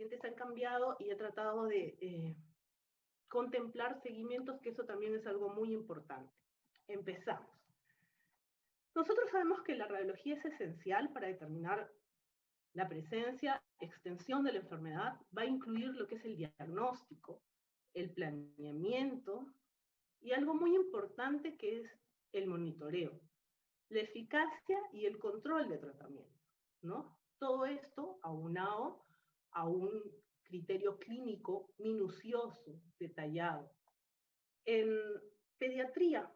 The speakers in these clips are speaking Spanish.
pacientes han cambiado y he tratado de contemplar seguimientos, que eso también es algo muy importante. Empezamos. Nosotros sabemos que la radiología es esencial para determinar la presencia, extensión de la enfermedad, va a incluir lo que es el diagnóstico, el planeamiento, y algo muy importante que es el monitoreo, la eficacia y el control de tratamiento, ¿no? Todo esto aunado a un criterio clínico minucioso, detallado. En pediatría,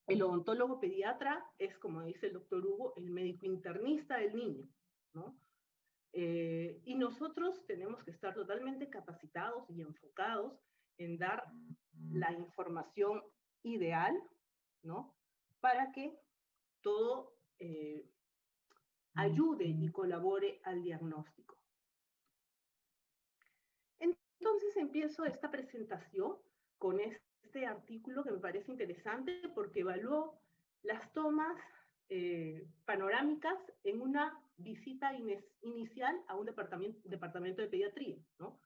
el odontólogo pediatra es, como dice el doctor Hugo, el médico internista del niño, ¿no? Y nosotros tenemos que estar totalmente capacitados y enfocados en dar la información ideal, ¿no? Para que todo ayude y colabore al diagnóstico. Entonces empiezo esta presentación con este artículo que me parece interesante porque evaluó las tomas panorámicas en una visita inicial a un departamento de pediatría, ¿no?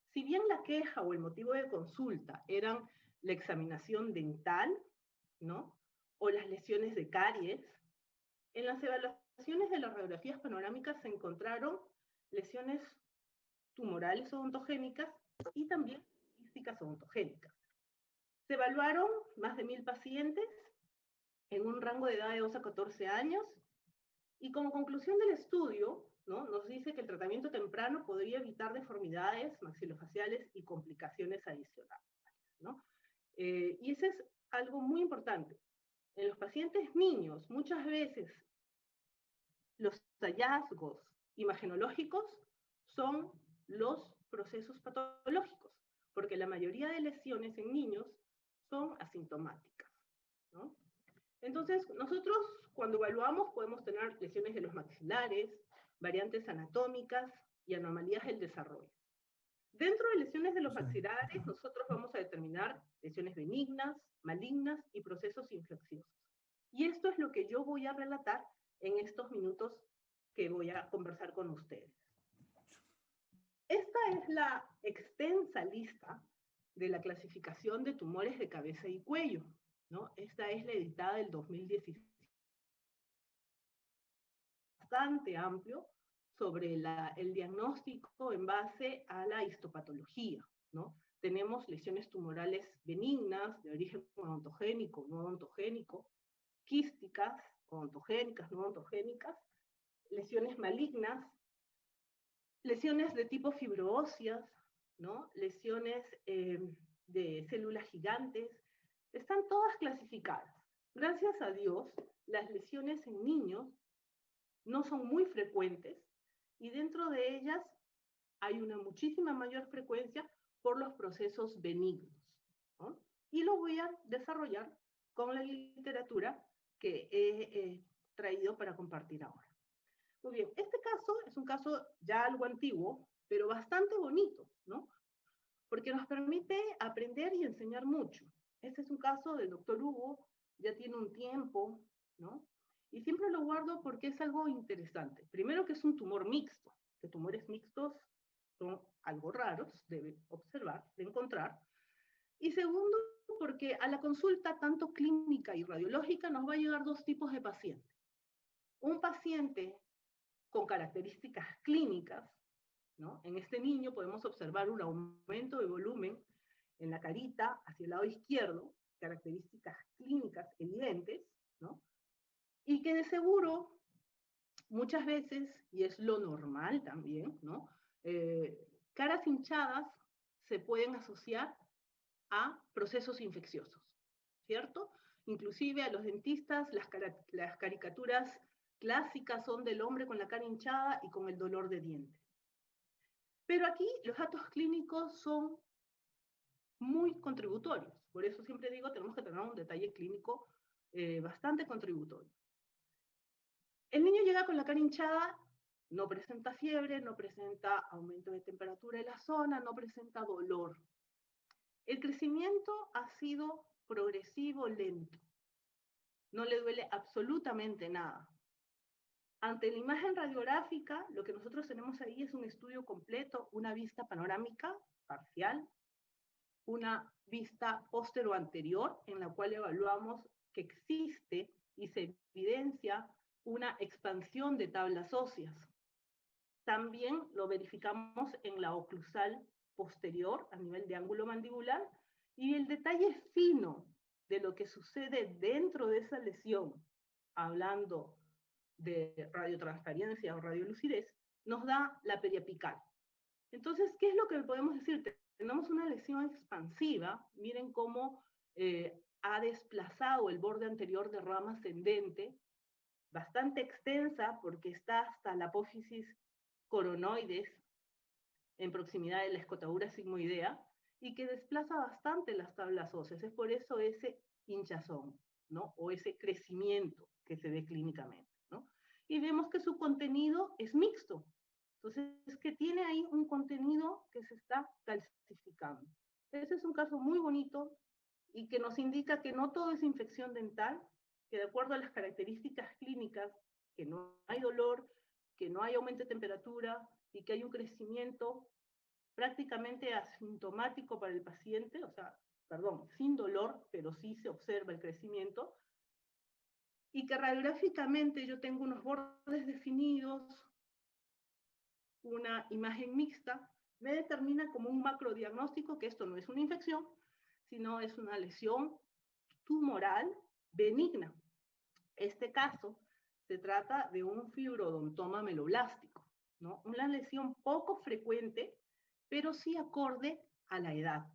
Si bien la queja o el motivo de consulta eran la examinación dental, ¿no? O las lesiones de caries, en las evaluaciones de las radiografías panorámicas se encontraron lesiones tumorales odontogénicas y también quísticas odontogénicas. Se evaluaron más de 1000 pacientes en un rango de edad de 2 a 14 años, y como conclusión del estudio, ¿no? Nos dice que el tratamiento temprano podría evitar deformidades maxilofaciales y complicaciones adicionales, ¿no? Y eso es algo muy importante. En los pacientes niños, muchas veces los hallazgos imagenológicos son los procesos patológicos, porque la mayoría de lesiones en niños son asintomáticas, ¿no? Entonces, nosotros cuando evaluamos podemos tener lesiones de los maxilares, variantes anatómicas y anomalías del desarrollo. Dentro de lesiones de los maxilares, nosotros vamos a determinar lesiones benignas, malignas y procesos infecciosos. Y esto es lo que yo voy a relatar en estos minutos que voy a conversar con ustedes. Esta es la extensa lista de la clasificación de tumores de cabeza y cuello, ¿no? Esta es la editada del 2016. Bastante amplio sobre el diagnóstico en base a la histopatología, ¿no? Tenemos lesiones tumorales benignas, de origen odontogénico, no odontogénico, quísticas, odontogénicas, no odontogénicas, lesiones malignas, lesiones de tipo fibroóseas, ¿no? Lesiones de células gigantes, están todas clasificadas. Gracias a Dios, las lesiones en niños no son muy frecuentes, y dentro de ellas hay una muchísima mayor frecuencia por los procesos benignos, ¿no? Y lo voy a desarrollar con la literatura que he traído para compartir ahora. Muy bien, este caso es un caso ya algo antiguo, pero bastante bonito, ¿no? Porque nos permite aprender y enseñar mucho. Este es un caso del doctor Hugo, ya tiene un tiempo, ¿no? Y siempre lo guardo porque es algo interesante. Primero, que es un tumor mixto, que tumores mixtos son algo raros de observar, de encontrar. Y segundo, porque a la consulta, tanto clínica y radiológica, nos va a llegar dos tipos de pacientes. Un paciente con características clínicas, ¿no? En este niño podemos observar un aumento de volumen en la carita hacia el lado izquierdo, características clínicas evidentes, ¿no? Y que de seguro, muchas veces, y es lo normal también, ¿no? Caras hinchadas se pueden asociar a procesos infecciosos, ¿cierto? Inclusive a los dentistas las caricaturas clásicas son del hombre con la cara hinchada y con el dolor de dientes. Pero aquí los datos clínicos son muy contributorios, por eso siempre digo, tenemos que tener un detalle clínico bastante contributorio. El niño llega con la cara hinchada, no presenta fiebre, no presenta aumento de temperatura en la zona, no presenta dolor. El crecimiento ha sido progresivo, lento. No le duele absolutamente nada. Ante la imagen radiográfica, lo que nosotros tenemos ahí es un estudio completo, una vista panorámica parcial, una vista póstero-anterior, en la cual evaluamos que existe y se evidencia una expansión de tablas óseas. También lo verificamos en la oclusal posterior, a nivel de ángulo mandibular, y el detalle fino de lo que sucede dentro de esa lesión, hablando de radiotransparencia o radiolucidez, nos da la periapical. Entonces, ¿qué es lo que podemos decir? Tenemos una lesión expansiva, miren cómo ha desplazado el borde anterior de rama ascendente, bastante extensa porque está hasta la apófisis coronoides, en proximidad de la escotadura sigmoidea, y que desplaza bastante las tablas óseas. Es por eso ese hinchazón, ¿no? O ese crecimiento que se ve clínicamente, ¿no? Y vemos que su contenido es mixto. Entonces, es que tiene ahí un contenido que se está calcificando. Ese es un caso muy bonito y que nos indica que no todo es infección dental, que de acuerdo a las características clínicas, que no hay dolor, que no hay aumento de temperatura y que hay un crecimiento prácticamente asintomático para el paciente, o sea, perdón, sin dolor, pero sí se observa el crecimiento, y que radiográficamente yo tengo unos bordes definidos, una imagen mixta, me determina como un macrodiagnóstico que esto no es una infección, sino es una lesión tumoral benigna. Este caso se trata de un fibrodontoma meloblástico, ¿no? Una lesión poco frecuente, pero sí acorde a la edad.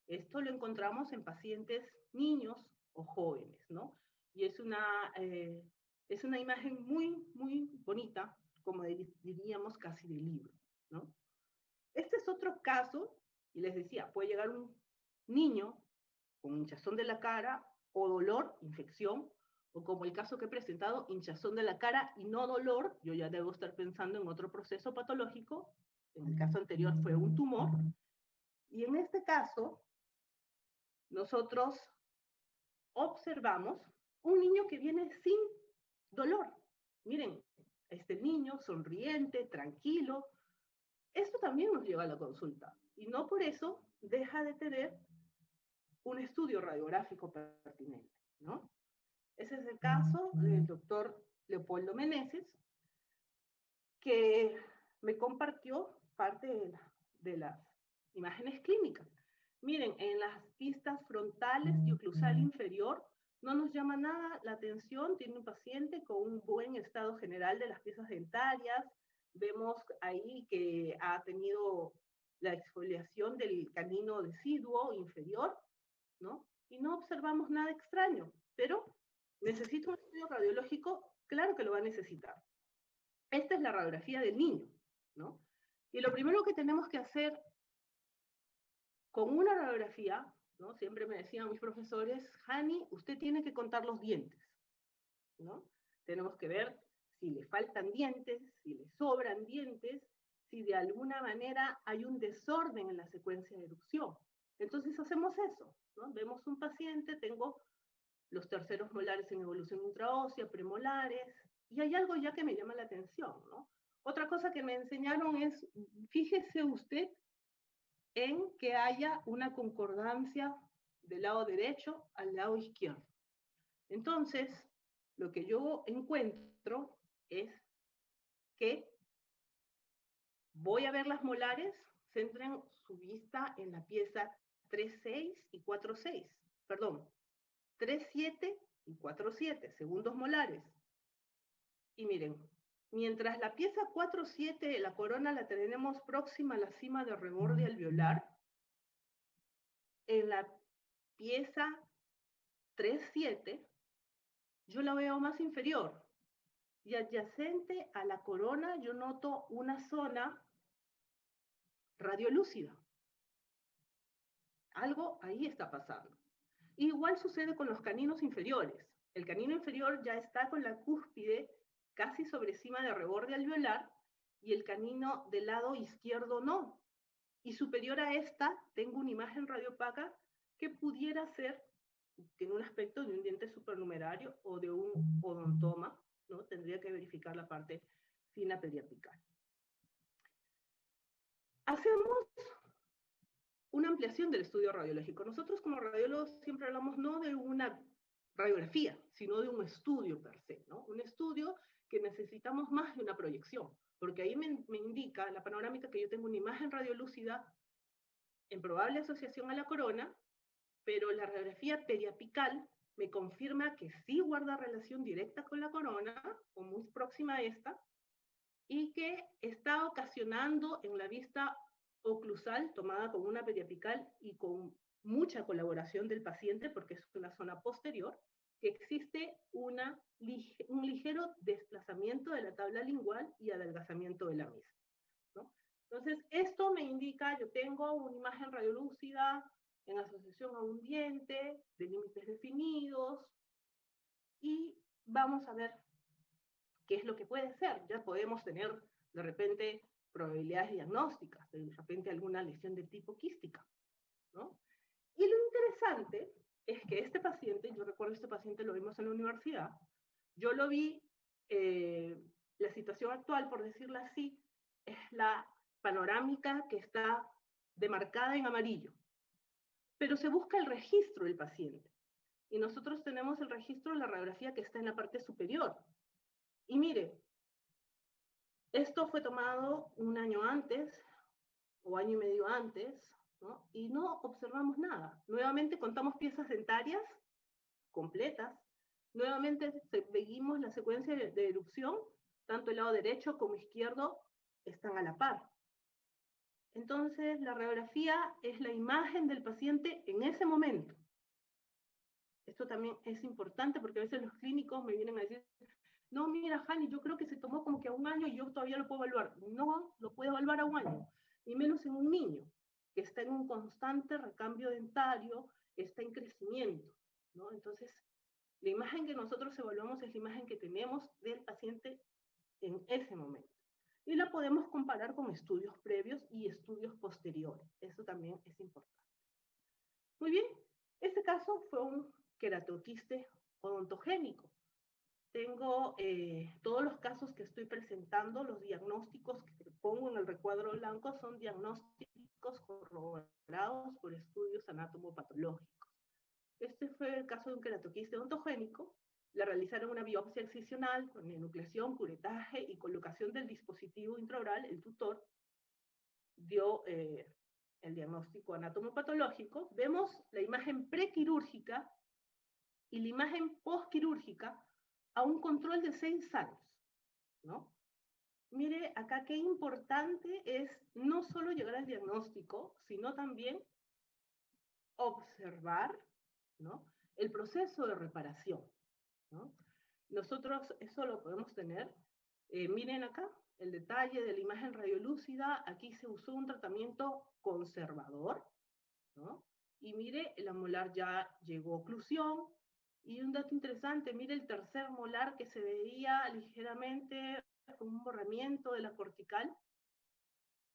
Esto lo encontramos en pacientes niños o jóvenes, ¿no? Y es una imagen muy, muy bonita, como diríamos casi de libro, ¿no? Este es otro caso, y les decía, puede llegar un niño con hinchazón de la cara o dolor, infección, o como el caso que he presentado, hinchazón de la cara y no dolor, yo ya debo estar pensando en otro proceso patológico, en el caso anterior fue un tumor, y en este caso nosotros observamos un niño que viene sin dolor. Miren, este niño sonriente, tranquilo, esto también nos lleva a la consulta, y no por eso deja de tener un estudio radiográfico pertinente, ¿no? Ese es el caso del doctor Leopoldo Meneses, que me compartió parte de las imágenes clínicas. Miren, en las pistas frontales y oclusal inferior no nos llama nada la atención, tiene un paciente con un buen estado general de las piezas dentarias, vemos ahí que ha tenido la exfoliación del canino deciduo inferior, ¿no? Y no observamos nada extraño, pero necesita un estudio radiológico, claro que lo va a necesitar. Esta es la radiografía del niño, ¿no? Y lo primero que tenemos que hacer con una radiografía, ¿no? Siempre me decían mis profesores, Hani, usted tiene que contar los dientes, ¿no? Tenemos que ver si le faltan dientes, si le sobran dientes, si de alguna manera hay un desorden en la secuencia de erupción. Entonces hacemos eso, ¿no? Vemos un paciente, tengo los terceros molares en evolución intraósea, premolares, y hay algo ya que me llama la atención, ¿no? Otra cosa que me enseñaron es, fíjese usted en que haya una concordancia del lado derecho al lado izquierdo. Entonces, lo que yo encuentro es que voy a ver las molares, centren su vista en la pieza 3,6 y 4,6, perdón, 3,7 y 4,7, segundos molares. Y miren, mientras la pieza 4,7, la corona la tenemos próxima a la cima del reborde alveolar, en la pieza 3,7 yo la veo más inferior. Y adyacente a la corona yo noto una zona radiolúcida. Algo ahí está pasando. Igual sucede con los caninos inferiores. El canino inferior ya está con la cúspide casi sobre cima del reborde alveolar y el canino del lado izquierdo no. Y superior a esta tengo una imagen radiopaca que pudiera ser, tiene un aspecto de un diente supernumerario o de un odontoma, ¿no? Tendría que verificar la parte fina periapical. Hacemos una ampliación del estudio radiológico. Nosotros como radiólogos siempre hablamos no de una radiografía, sino de un estudio per se, ¿no? Un estudio que necesitamos más de una proyección, porque ahí me indica la panorámica que yo tengo una imagen radiolúcida en probable asociación a la corona, pero la radiografía periapical me confirma que sí guarda relación directa con la corona, o muy próxima a esta, y que está ocasionando en la vista oclusal, tomada con una periapical y con mucha colaboración del paciente, porque es una zona posterior, que existe un ligero desplazamiento de la tabla lingual y adelgazamiento de la misma, ¿no? Entonces, esto me indica, yo tengo una imagen radiolúcida en asociación a un diente, de límites definidos, y vamos a ver qué es lo que puede ser. Ya podemos tener, de repente, probabilidades diagnósticas, de repente alguna lesión de tipo quística, ¿no? Y lo interesante es que este paciente, yo recuerdo este paciente lo vimos en la universidad, yo lo vi, la situación actual, por decirlo así, es la panorámica que está demarcada en amarillo, pero se busca el registro del paciente. Y nosotros tenemos el registro de la radiografía que está en la parte superior. Y mire, esto fue tomado un año antes, o año y medio antes, ¿no? Y no observamos nada. Nuevamente contamos piezas dentarias completas. Nuevamente seguimos la secuencia de erupción, tanto el lado derecho como izquierdo están a la par. Entonces, la radiografía es la imagen del paciente en ese momento. Esto también es importante porque a veces los clínicos me vienen a decir, no, mira, Jani, yo creo que se tomó como que a un año y yo todavía lo puedo evaluar. No, lo puedo evaluar a un año, ni menos en un niño que está en un constante recambio dentario, está en crecimiento, ¿no? Entonces, la imagen que nosotros evaluamos es la imagen que tenemos del paciente en ese momento. Y la podemos comparar con estudios previos y estudios posteriores. Eso también es importante. Muy bien, este caso fue un queratoquiste odontogénico. Tengo todos los casos que estoy presentando, los diagnósticos que pongo en el recuadro blanco son diagnósticos corroborados por estudios anatomopatológicos. Este fue el caso de un queratoquiste odontogénico. Le realizaron una biopsia excisional con enucleación, curetaje y colocación del dispositivo intraoral, el tutor. Dio el diagnóstico anatomopatológico. Vemos la imagen prequirúrgica y la imagen postquirúrgica a un control de 6 años, ¿no? Mire acá qué importante es no solo llegar al diagnóstico, sino también observar, ¿no?, el proceso de reparación, ¿no? Nosotros eso lo podemos tener. Miren acá el detalle de la imagen radiolúcida. Aquí se usó un tratamiento conservador, ¿no? Y mire, la molar ya llegó a oclusión. Y un dato interesante, mire el tercer molar que se veía ligeramente con un borramiento de la cortical,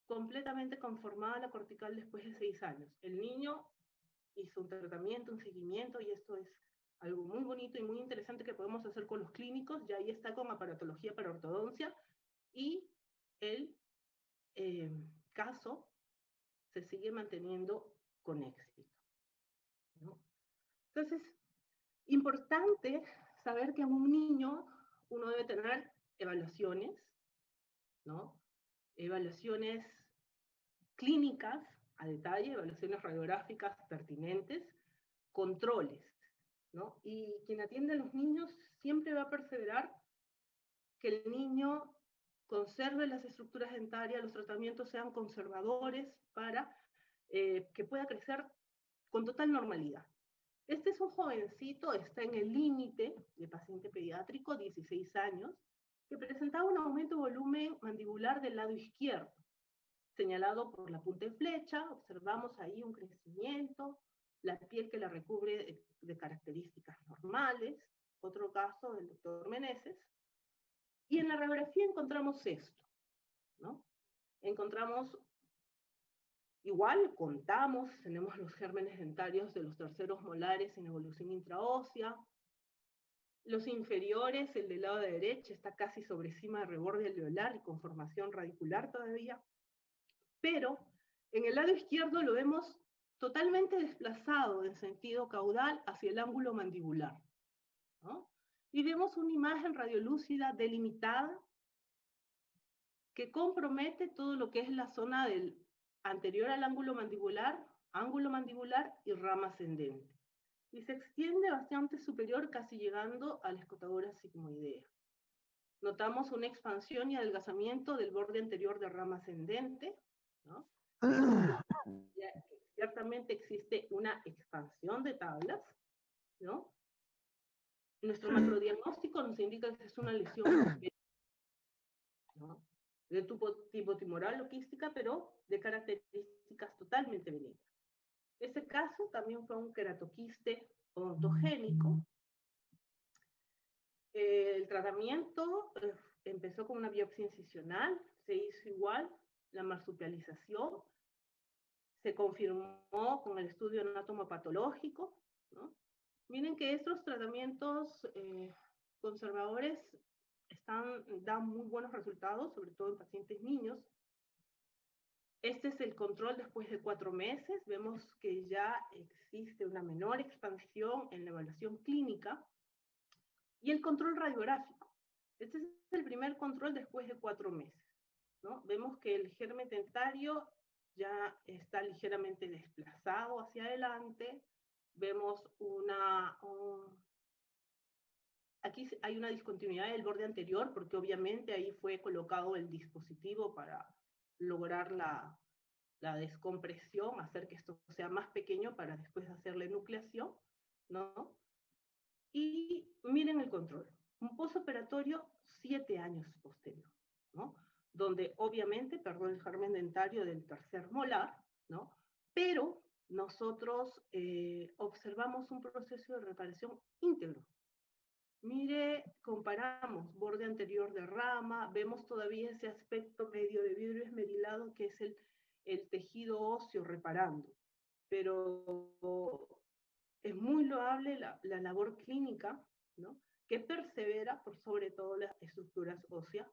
completamente conformada la cortical después de 6 años. El niño hizo un tratamiento, un seguimiento, y esto es algo muy bonito y muy interesante que podemos hacer con los clínicos. Ya ahí está con aparatología para ortodoncia, y el caso se sigue manteniendo con éxito, ¿no? Entonces, importante saber que a un niño uno debe tener evaluaciones, ¿no? Evaluaciones clínicas a detalle, evaluaciones radiográficas pertinentes, controles, ¿no? Y quien atiende a los niños siempre va a perseverar que el niño conserve las estructuras dentarias, los tratamientos sean conservadores para que pueda crecer con total normalidad. Este es un jovencito, está en el límite de paciente pediátrico, 16 años, que presentaba un aumento de volumen mandibular del lado izquierdo, señalado por la punta de flecha. Observamos ahí un crecimiento, la piel que la recubre de características normales. Otro caso del doctor Meneses. Y en la radiografía encontramos esto, ¿no? Encontramos, igual contamos, tenemos los gérmenes dentarios de los terceros molares en evolución intraósea. Los inferiores, el del lado de derecha, está casi sobre cima del reborde alveolar y con formación radicular todavía. Pero en el lado izquierdo lo vemos totalmente desplazado en sentido caudal hacia el ángulo mandibular, ¿no? Y vemos una imagen radiolúcida delimitada que compromete todo lo que es la zona del anterior al ángulo mandibular y rama ascendente. Y se extiende bastante superior, casi llegando a la escotadura sigmoidea. Notamos una expansión y adelgazamiento del borde anterior de rama ascendente, ¿no? Ciertamente existe una expansión de tablas, ¿no? Nuestro macrodiagnóstico nos indica que es una lesión, ¿no?, de tipo tumoral o quística, pero de características totalmente benignas. Ese caso también fue un queratoquiste odontogénico. El tratamiento empezó con una biopsia incisional, se hizo igual la marsupialización, se confirmó con el estudio anatomopatológico, ¿no? Miren que estos tratamientos conservadores dan muy buenos resultados, sobre todo en pacientes niños. Este es el control después de 4 meses. Vemos que ya existe una menor expansión en la evaluación clínica. Y el control radiográfico. Este es el primer control después de 4 meses, ¿no? Vemos que el germen dentario ya está ligeramente desplazado hacia adelante. Vemos aquí hay una discontinuidad del borde anterior, porque obviamente ahí fue colocado el dispositivo para lograr la descompresión, hacer que esto sea más pequeño para después hacer la enucleación, ¿no? Y miren el control. Un postoperatorio 7 años posterior, ¿no? Donde obviamente perdió el germen dentario del tercer molar, ¿no? Pero nosotros observamos un proceso de reparación íntegro. Mire, comparamos borde anterior de rama, vemos todavía ese aspecto medio de vidrio esmerilado que es el tejido óseo reparando. Pero es muy loable la labor clínica, ¿no?, que persevera por sobre todo las estructuras óseas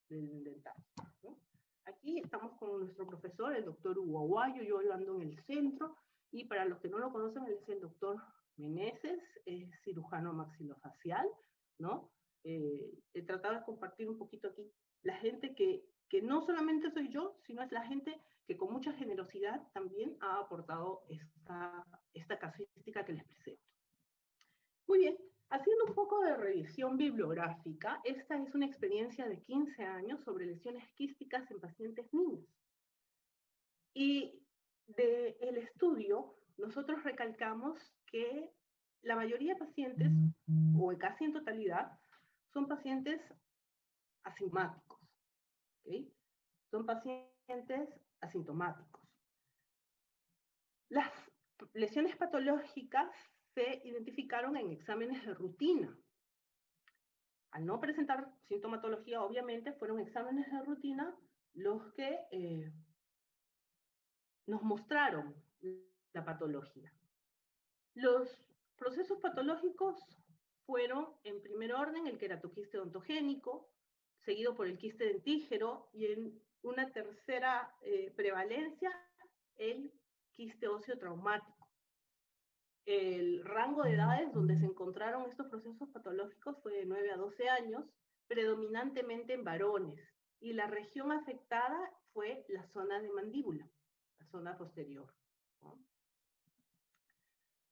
del dental, ¿no? Aquí estamos con nuestro profesor, el doctor Hugo Aguayo, yo ando en el centro, y para los que no lo conocen, él es el doctor Meneses, es cirujano maxilofacial, ¿no? He tratado de compartir un poquito aquí la gente que no solamente soy yo, sino es la gente que con mucha generosidad también ha aportado esta casuística que les presento. Muy bien, haciendo un poco de revisión bibliográfica, esta es una experiencia de 15 años sobre lesiones quísticas en pacientes niños. Y del estudio, nosotros recalcamos que la mayoría de pacientes, o casi en totalidad, son pacientes asintomáticos, ¿okay? Son pacientes asintomáticos. Las lesiones patológicas se identificaron en exámenes de rutina. Al no presentar sintomatología, obviamente, fueron exámenes de rutina los que nos mostraron la patología. Los procesos patológicos fueron, en primer orden, el queratoquiste odontogénico, seguido por el quiste dentígero, y en una tercera prevalencia, el quiste óseo traumático. El rango de edades donde se encontraron estos procesos patológicos fue de 9 a 12 años, predominantemente en varones, y la región afectada fue la zona de mandíbula, la zona posterior, ¿no?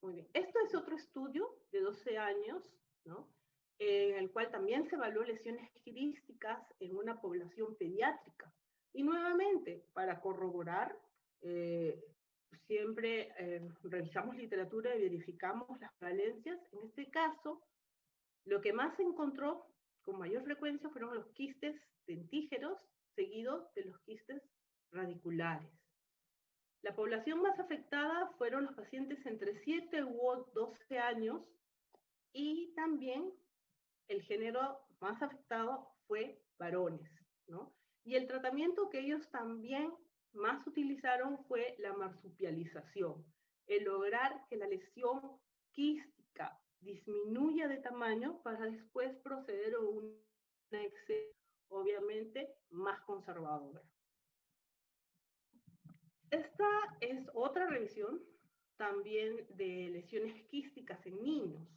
Muy bien. Esto es otro estudio de 12 años, ¿no?, en el cual también se evaluó lesiones quísticas en una población pediátrica. Y nuevamente, para corroborar, siempre revisamos literatura y verificamos las valencias. En este caso, lo que más se encontró con mayor frecuencia fueron los quistes dentígeros, seguidos de los quistes radiculares. La población más afectada fueron los pacientes entre 7 u 12 años, y también el género más afectado fue varones, ¿no? Y el tratamiento que ellos también más utilizaron fue la marsupialización, el lograr que la lesión quística disminuya de tamaño para después proceder a una excepción, obviamente, más conservadora. Esta es otra revisión también de lesiones quísticas en niños.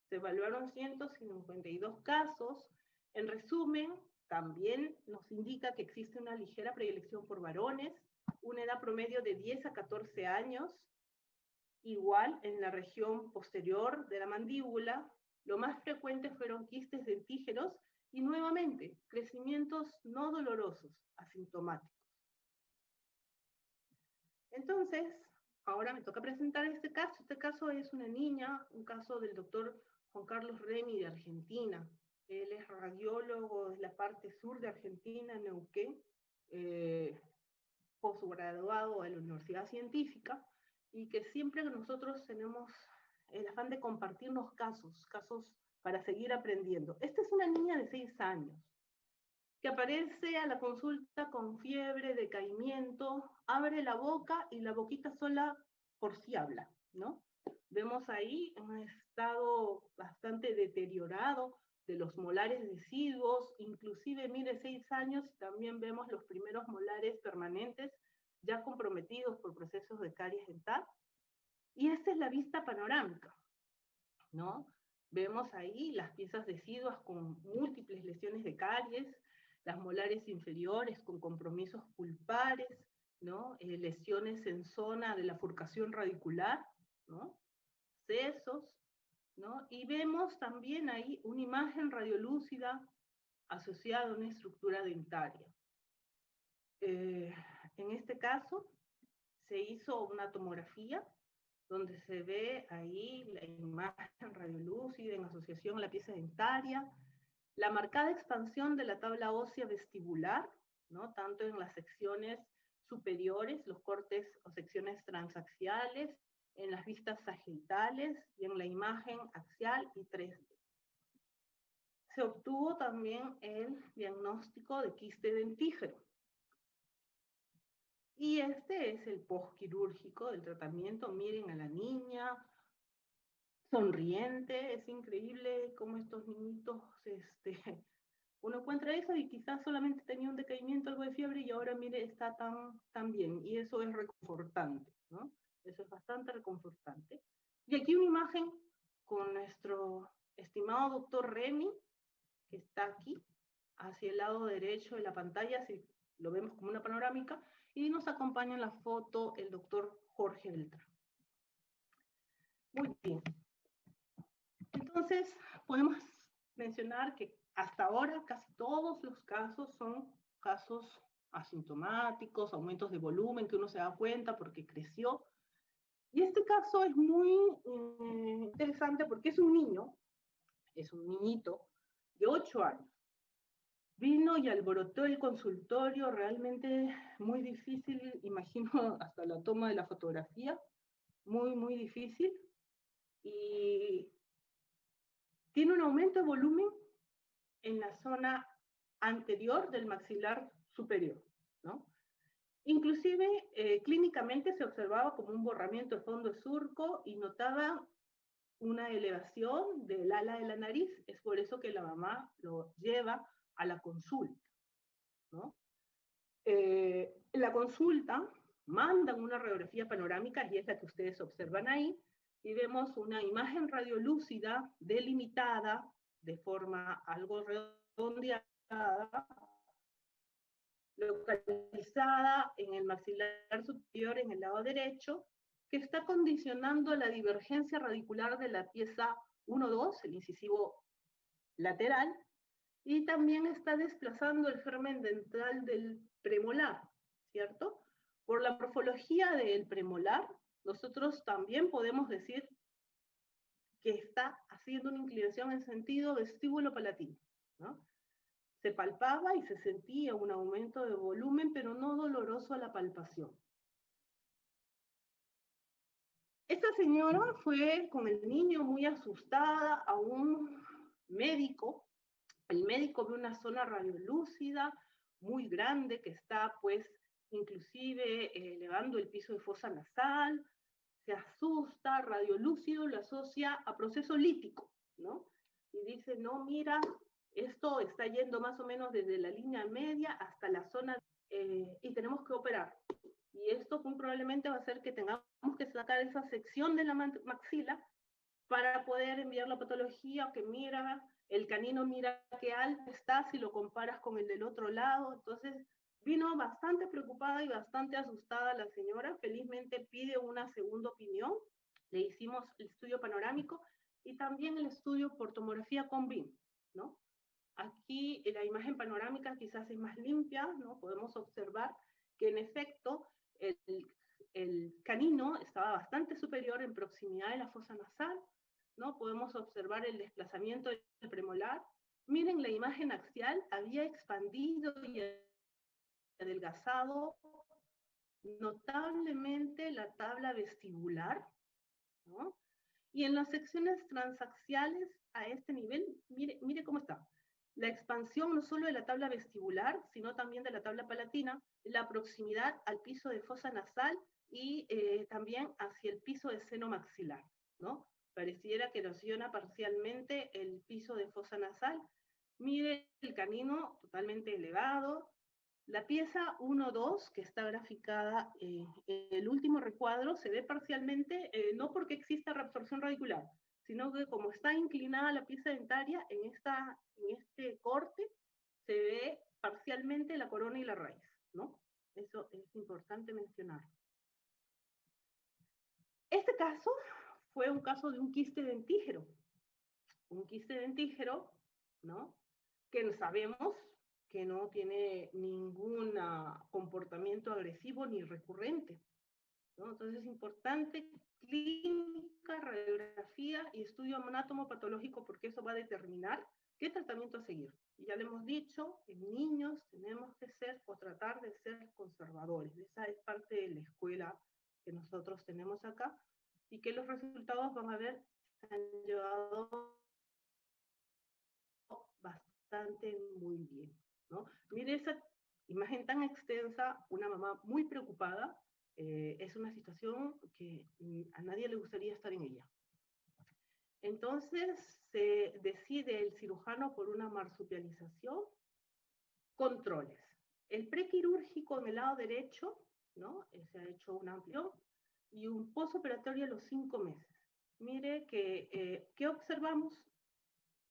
Se evaluaron 152 casos. En resumen, también nos indica que existe una ligera predilección por varones, una edad promedio de 10 a 14 años, igual en la región posterior de la mandíbula. Lo más frecuente fueron quistes dentígeros y nuevamente crecimientos no dolorosos, asintomáticos. Entonces, ahora me toca presentar este caso. Este caso es una niña, un caso del doctor Juan Carlos Remy de Argentina. Él es radiólogo de la parte sur de Argentina, Neuquén, posgraduado en la Universidad Científica, y que siempre nosotros tenemos el afán de compartirnos casos para seguir aprendiendo. Esta es una niña de 6 años, que aparece a la consulta con fiebre, decaimiento, abre la boca y la boquita sola por sí habla, ¿no? Vemos ahí un estado bastante deteriorado de los molares deciduos, inclusive, mire, 6 años, y también vemos los primeros molares permanentes ya comprometidos por procesos de caries dental. Y esta es la vista panorámica, ¿no? Vemos ahí las piezas deciduas con múltiples lesiones de caries, las molares inferiores con compromisos pulpares, ¿no? Lesiones en zona de la furcación radicular, ¿no? Sesos, ¿no? Y vemos también ahí una imagen radiolúcida asociada a una estructura dentaria. En este caso, se hizo una tomografía donde se ve ahí la imagen radiolúcida en asociación a la pieza dentaria, la marcada expansión de la tabla ósea vestibular, ¿no? Tanto en las secciones superiores, los cortes o secciones transaxiales, en las vistas sagittales y en la imagen axial y 3D. Se obtuvo también el diagnóstico de quiste dentígero. Y este es el postquirúrgico del tratamiento. Miren a la niña, sonriente. Es increíble cómo estos niñitos, uno encuentra eso y quizás solamente tenía un decaimiento, algo de fiebre, y ahora, mire, está tan bien. Y eso es reconfortante, ¿no? Eso es bastante reconfortante. Y aquí una imagen con nuestro estimado doctor Remy, que está aquí, hacia el lado derecho de la pantalla, si lo vemos como una panorámica, y nos acompaña en la foto el doctor Jorge Beltrán. Muy bien. Entonces, podemos mencionar que hasta ahora casi todos los casos son casos asintomáticos, aumentos de volumen que uno se da cuenta porque creció. Y este caso es muy interesante porque es un niño, es un niñito de 8 años. Vino y alborotó el consultorio, realmente muy difícil, imagino hasta la toma de la fotografía, muy difícil. Y tiene un aumento de volumen en la zona anterior del maxilar superior, ¿no? Inclusive, clínicamente se observaba como un borramiento de fondo de surco y notaba una elevación del ala de la nariz. Es por eso que la mamá lo lleva a la consulta, ¿no? La consulta mandan una radiografía panorámica, y es la que ustedes observan ahí, y vemos una imagen radiolúcida delimitada de forma algo redondeada, localizada en el maxilar superior en el lado derecho, que está condicionando la divergencia radicular de la pieza 1-2, el incisivo lateral, y también está desplazando el germen dental del premolar, ¿cierto? Por la morfología del premolar, nosotros también podemos decir que está haciendo una inclinación en sentido vestíbulo-palatino, ¿no? Se palpaba y se sentía un aumento de volumen, pero no doloroso a la palpación. Esta señora fue con el niño muy asustada a un médico. El médico ve una zona radiolúcida muy grande que está, pues, inclusive elevando el piso de fosa nasal. se asusta, radiolúcido lo asocia a proceso lítico, ¿no? Y dice, no, mira, esto está yendo más o menos desde la línea media hasta la zona, y tenemos que operar. Y esto muy probablemente va a hacer que tengamos que sacar esa sección de la maxila para poder enviar la patología, que mira, el canino mira qué alto está si lo comparas con el del otro lado. Entonces vino bastante preocupada y bastante asustada la señora. Felizmente pide una segunda opinión. Le hicimos el estudio panorámico y también el estudio por tomografía con BIM, ¿no? Aquí la imagen panorámica quizás es más limpia, ¿no? Podemos observar que en efecto el canino estaba bastante superior en proximidad de la fosa nasal, ¿no? Podemos observar el desplazamiento del premolar. Miren, la imagen axial había expandido y adelgazado notablemente la tabla vestibular, ¿no? Y en las secciones transaxiales a este nivel, mire cómo está. La expansión no solo de la tabla vestibular, sino también de la tabla palatina, la proximidad al piso de fosa nasal y también hacia el piso de seno maxilar, ¿no? Pareciera que erosiona parcialmente el piso de fosa nasal. Mire el canino totalmente elevado. La pieza 1-2, que está graficada en el último recuadro, se ve parcialmente, no porque exista reabsorción radicular, sino que como está inclinada la pieza dentaria, en este corte se ve parcialmente la corona y la raíz, ¿no? Eso es importante mencionar. Este caso fue un caso de un quiste dentígero. Un quiste dentígero, ¿no? Que sabemos que no tiene ningún comportamiento agresivo ni recurrente, ¿no? Entonces es importante clínica, radiografía y estudio anatomopatológico porque eso va a determinar qué tratamiento a seguir. Y ya le hemos dicho, en niños tenemos que ser o tratar de ser conservadores. Esa es parte de la escuela que nosotros tenemos acá y que los resultados van a ver se han llevado bastante muy bien, ¿no? Mire esa imagen tan extensa, una mamá muy preocupada, es una situación que a nadie le gustaría estar en ella. Entonces se decide el cirujano por una marsupialización. Controles. El prequirúrgico en el lado derecho, ¿no? Se ha hecho un amplio y un postoperatorio a los 5 meses. Mire que, ¿qué observamos?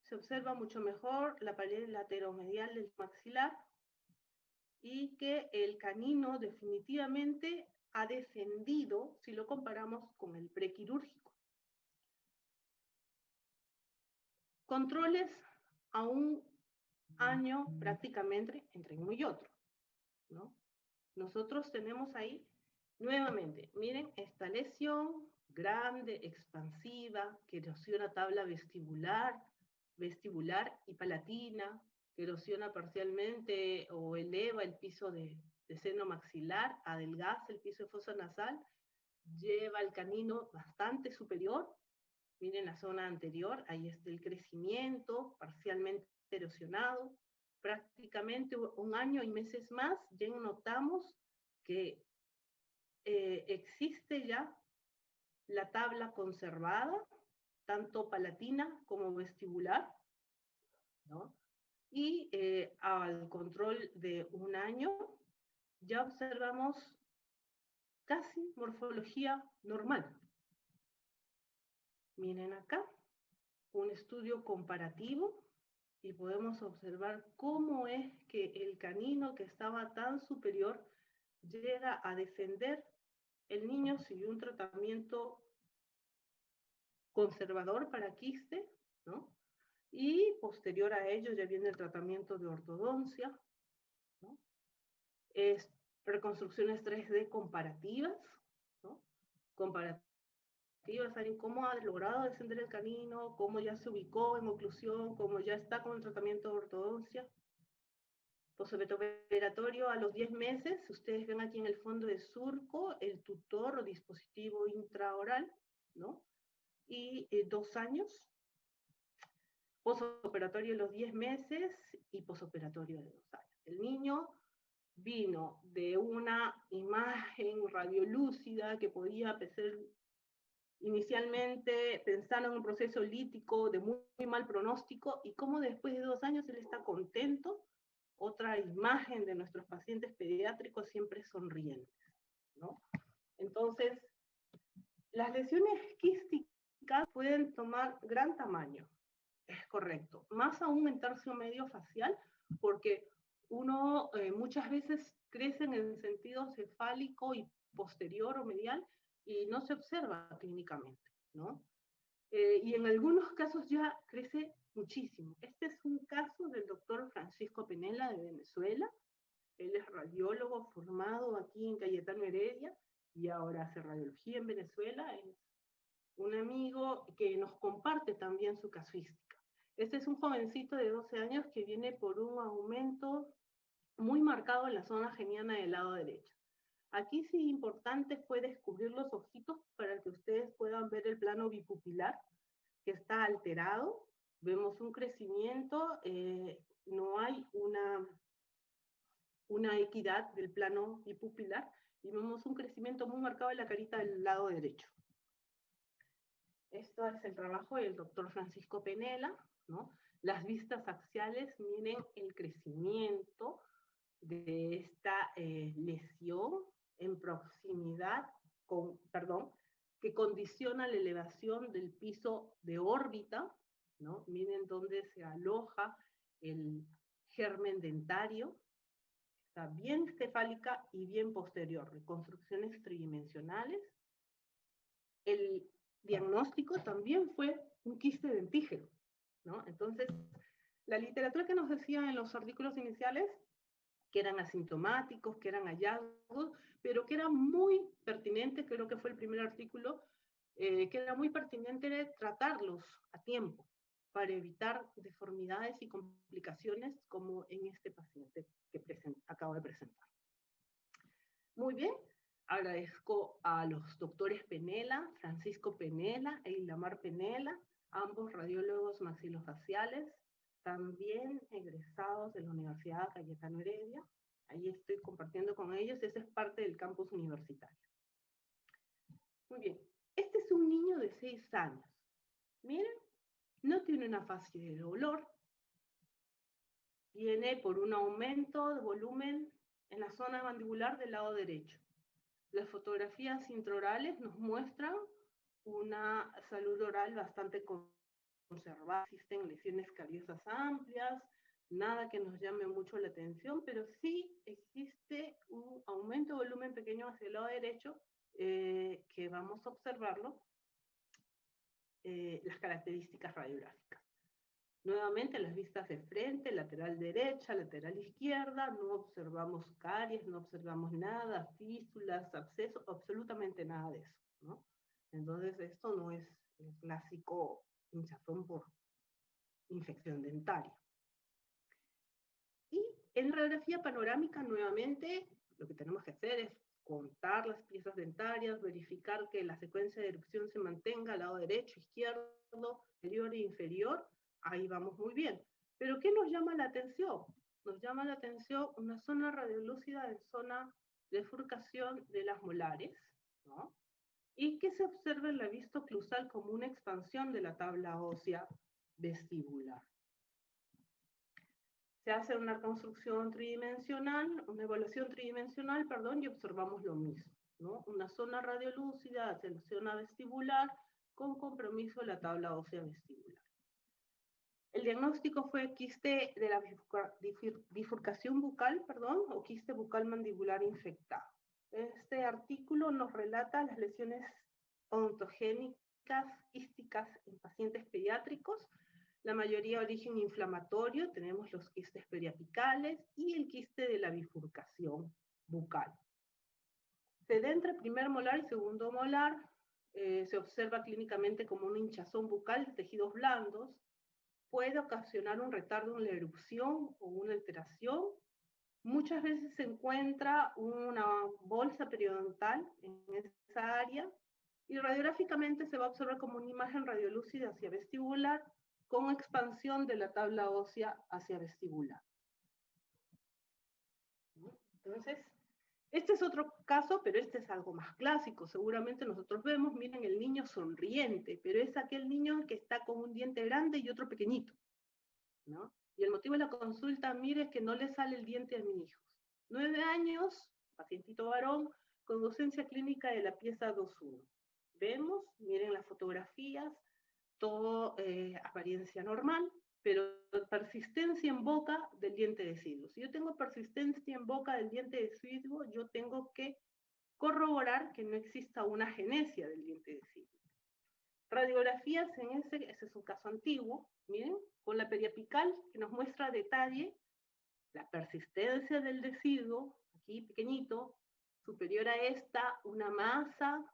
Se observa mucho mejor la pared lateromedial del maxilar y que el canino definitivamente ha descendido si lo comparamos con el prequirúrgico. Controles a un año prácticamente entre uno y otro, ¿no? Nosotros tenemos ahí, nuevamente, miren, esta lesión grande, expansiva, que erosiona tabla vestibular y palatina, que erosiona parcialmente o eleva el piso de seno maxilar, adelgaza el piso de fosa nasal, lleva el canino bastante superior. Miren la zona anterior, ahí está el crecimiento parcialmente erosionado. Prácticamente un año y meses más, ya notamos que existe ya la tabla conservada, tanto palatina como vestibular, ¿no? Y al control de un año ya observamos casi morfología normal. Miren acá, un estudio comparativo y podemos observar cómo es que el canino que estaba tan superior llega a descender. El niño siguió un tratamiento conservador para quiste, ¿no? Y posterior a ello ya viene el tratamiento de ortodoncia, ¿no? Es reconstrucciones 3D comparativas, ¿no? Comparativas, saben cómo ha logrado descender el canino, cómo ya se ubicó en oclusión, cómo ya está con el tratamiento de ortodoncia. Postoperatorio a los 10 meses, ustedes ven aquí en el fondo de surco el tutor o dispositivo intraoral, ¿no? Y 2 años. Postoperatorio a los 10 meses y postoperatorio de 2 años. El niño vino de una imagen radiolúcida que podía Inicialmente pensaron en un proceso lítico de muy mal pronóstico y cómo después de 2 años él está contento. Otra imagen de nuestros pacientes pediátricos siempre sonrientes, ¿no? Entonces, las lesiones quísticas pueden tomar gran tamaño, es correcto, más aún en tercio medio facial, porque uno muchas veces crece en el sentido cefálico y posterior o medial y no se observa clínicamente, ¿no? Y en algunos casos ya crece muchísimo. Este es un caso del doctor Francisco Penela de Venezuela. Él es radiólogo formado aquí en Cayetano Heredia y ahora hace radiología en Venezuela. Es un amigo que nos comparte también su casuística. Este es un jovencito de 12 años que viene por un aumento muy marcado en la zona geniana del lado derecho. Aquí sí importante fue descubrir los ojitos para que ustedes puedan ver el plano bipupilar que está alterado. Vemos un crecimiento, no hay una equidad del plano bipupilar y vemos un crecimiento muy marcado en la carita del lado derecho. Esto es el trabajo del doctor Francisco Penela, ¿no? Las vistas axiales, miren el crecimiento de esta lesión en proximidad, que condiciona la elevación del piso de órbita, ¿no? Miren dónde se aloja el germen dentario, está bien cefálica y bien posterior, reconstrucciones tridimensionales. El diagnóstico también fue un quiste dentígeno, ¿no? Entonces, la literatura que nos decía en los artículos iniciales que eran asintomáticos, que eran hallazgos, pero que era muy pertinente, creo que fue el primer artículo, que era muy pertinente tratarlos a tiempo para evitar deformidades y complicaciones como en este paciente que acabo de presentar. Muy bien, agradezco a los doctores Penela, Francisco Penela e Ilamar Penela, ambos radiólogos maxilofaciales, también egresados de la Universidad Cayetano Heredia. Ahí estoy compartiendo con ellos, esa es parte del campus universitario. Muy bien, este es un niño de 6 años. Miren, no tiene una fase de dolor, viene por un aumento de volumen en la zona mandibular del lado derecho. Las fotografías intraorales nos muestran una salud oral bastante conservada. Existen lesiones cariosas amplias, nada que nos llame mucho la atención, pero sí existe un aumento de volumen pequeño hacia el lado derecho, que vamos a observarlo, las características radiográficas. Nuevamente las vistas de frente, lateral derecha, lateral izquierda, no observamos caries, no observamos nada, fístulas, abscesos, absolutamente nada de eso, ¿no? Entonces esto no es el clásico hinchazón por infección dentaria. Y en radiografía panorámica, nuevamente, lo que tenemos que hacer es contar las piezas dentarias, verificar que la secuencia de erupción se mantenga al lado derecho, izquierdo, superior e inferior. Ahí vamos muy bien. Pero ¿qué nos llama la atención? Nos llama la atención una zona radiolúcida en zona de bifurcación de las molares, ¿no? Y que se observa en la vista oclusal como una expansión de la tabla ósea vestibular. Se hace una reconstrucción tridimensional, una evaluación tridimensional, perdón, y observamos lo mismo, ¿no? Una zona radiolúcida hacia la zona vestibular con compromiso de la tabla ósea vestibular. El diagnóstico fue quiste de la bifurcación bucal, perdón, o quiste bucal mandibular infectado. Este artículo nos relata las lesiones odontogénicas quísticas en pacientes pediátricos, la mayoría de origen inflamatorio, tenemos los quistes periapicales y el quiste de la bifurcación bucal. Se da entre primer molar y segundo molar, se observa clínicamente como una hinchazón bucal de tejidos blandos, puede ocasionar un retardo en la erupción o una alteración. Muchas veces se encuentra una bolsa periodontal en esa área y radiográficamente se va a observar como una imagen radiolúcida hacia vestibular con expansión de la tabla ósea hacia vestibular. Entonces, Este es otro caso, pero este es algo más clásico. Seguramente nosotros vemos, miren, el niño sonriente, pero es aquel niño que está con un diente grande y otro pequeñito, ¿no? Y el motivo de la consulta, mire, es que no le sale el diente a mi hijo. 9 años, pacientito varón, con docencia clínica de la pieza 2.1. Vemos, miren las fotografías, todo apariencia normal, pero persistencia en boca del diente deciduo. Si yo tengo persistencia en boca del diente deciduo, yo tengo que corroborar que no exista una agenesia del diente deciduo. Radiografías en ese es un caso antiguo, miren, con la periapical que nos muestra a detalle la persistencia del deciduo, aquí pequeñito, superior a esta, una masa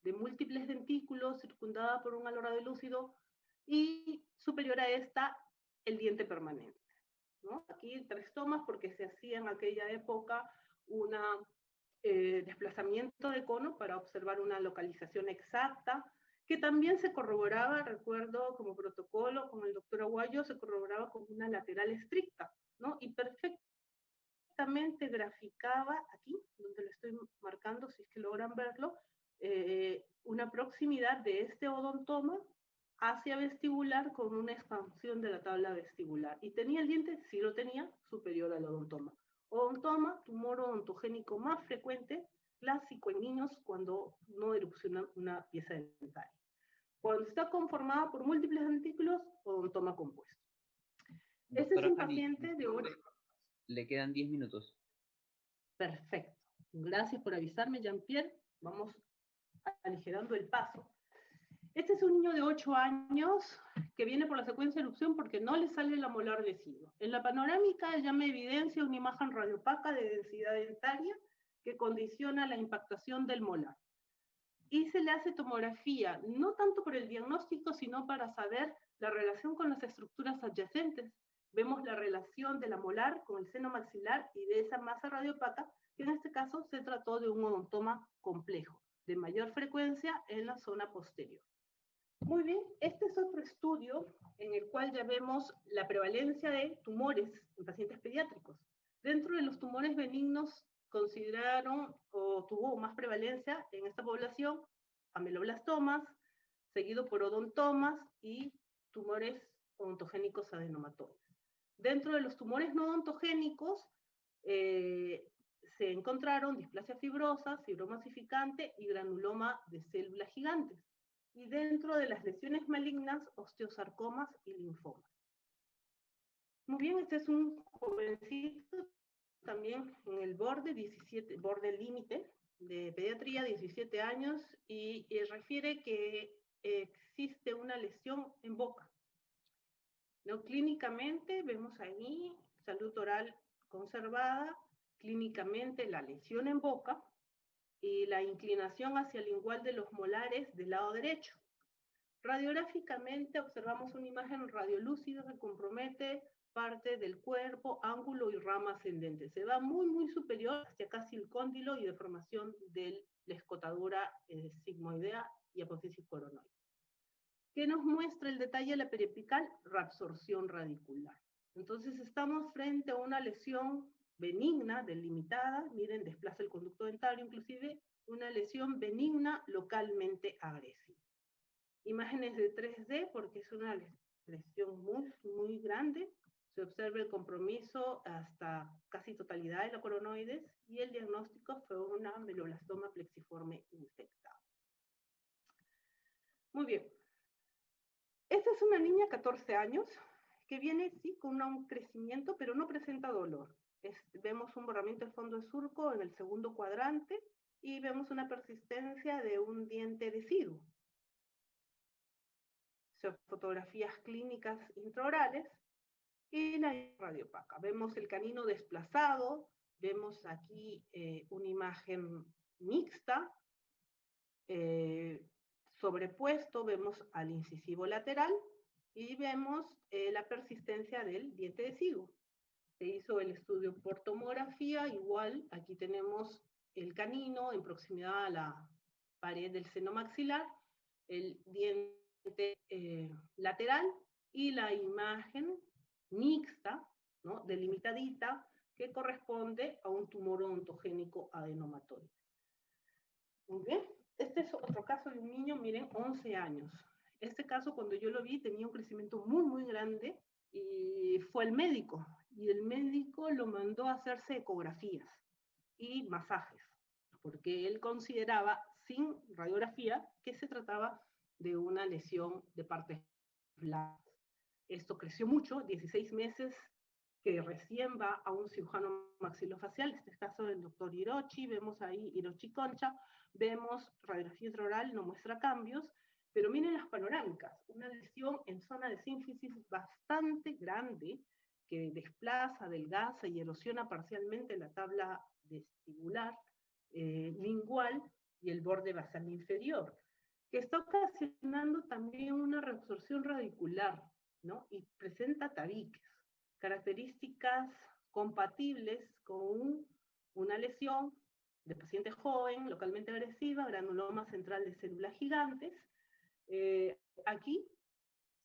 de múltiples dentículos circundada por un halo radiolúcido, y superior a esta, el diente permanente, ¿no? Aquí 3 tomas porque se hacía en aquella época un desplazamiento de cono para observar una localización exacta, que también se corroboraba, recuerdo como protocolo con el doctor Aguayo, se corroboraba con una lateral estricta, ¿no? Y perfectamente graficaba, aquí, donde lo estoy marcando, si es que logran verlo, una proximidad de este odontoma hacia vestibular con una expansión de la tabla vestibular. Y tenía el diente, sí lo tenía, superior al odontoma. Odontoma, tumor odontogénico más frecuente, clásico en niños cuando no erupciona una pieza dentaria. Cuando está conformada por múltiples dentículos, odontoma compuesto. Este es un paciente de 8. Le quedan 10 minutos. Perfecto. Gracias por avisarme, Jean-Pierre. Vamos aligerando el paso. Este es un niño de 8 años que viene por la secuencia de erupción porque no le sale la molar deciduo. En la panorámica ya me evidencia una imagen radiopaca de densidad dentaria que condiciona la impactación del molar. Y se le hace tomografía, no tanto por el diagnóstico, sino para saber la relación con las estructuras adyacentes. Vemos la relación de la molar con el seno maxilar y de esa masa radiopaca, que en este caso se trató de un odontoma complejo, de mayor frecuencia en la zona posterior. Muy bien, este es otro estudio en el cual ya vemos la prevalencia de tumores en pacientes pediátricos. Dentro de los tumores benignos consideraron o tuvo más prevalencia en esta población ameloblastomas, seguido por odontomas y tumores odontogénicos adenomatoides. Dentro de los tumores no odontogénicos se encontraron displasia fibrosa, fibromasificante y granuloma de células gigantes. Y dentro de las lesiones malignas, osteosarcomas y linfomas. Muy bien, este es un jovencito también en el borde límite de pediatría, 17 años, y refiere que existe una lesión en boca. ¿No? Clínicamente vemos ahí salud oral conservada, clínicamente la lesión en boca, y la inclinación hacia el lingual de los molares del lado derecho. Radiográficamente observamos una imagen radiolúcida que compromete parte del cuerpo, ángulo y rama ascendente. Se va muy, muy superior hacia casi el cóndilo y deformación de la escotadura sigmoidea y apófisis coronoide. ¿Qué nos muestra el detalle de la periapical? Reabsorción radicular. Entonces estamos frente a una lesión benigna, delimitada, miren, desplaza el conducto dentario inclusive, una lesión benigna localmente agresiva. Imágenes de 3D porque es una lesión muy, muy grande. Se observa el compromiso hasta casi totalidad de la coronoides y el diagnóstico fue una ameloblastoma plexiforme infectada. Muy bien. Esta es una niña, 14 años, que viene, sí, con un crecimiento, pero no presenta dolor. Vemos un borramiento del fondo de surco en el segundo cuadrante y vemos una persistencia de un diente deciduo. Son fotografías clínicas intraorales y la radiopaca. Vemos el canino desplazado, vemos aquí una imagen mixta, sobrepuesto, vemos al incisivo lateral y vemos la persistencia del diente deciduo. Se hizo el estudio por tomografía, igual aquí tenemos el canino en proximidad a la pared del seno maxilar, el diente lateral y la imagen mixta, ¿no? Delimitadita, que corresponde a un tumor odontogénico adenomatoide. Muy bien, este es otro caso de un niño, miren, 11 años. Este caso, cuando yo lo vi, tenía un crecimiento muy, muy grande, y fue el médico, y el médico lo mandó a hacerse ecografías y masajes, porque él consideraba, sin radiografía, que se trataba de una lesión de partes blandas. Esto creció mucho, 16 meses, que recién va a un cirujano maxilofacial, este es el caso del doctor Hirochi, vemos ahí Hirochi Concha, vemos radiografía intraoral, no muestra cambios, pero miren las panorámicas, una lesión en zona de sínfisis bastante grande, que desplaza, adelgaza y erosiona parcialmente la tabla vestibular, lingual y el borde basal inferior, que está ocasionando también una reabsorción radicular, ¿no? Y presenta tabiques, características compatibles con una lesión de paciente joven, localmente agresiva, granuloma central de células gigantes. Aquí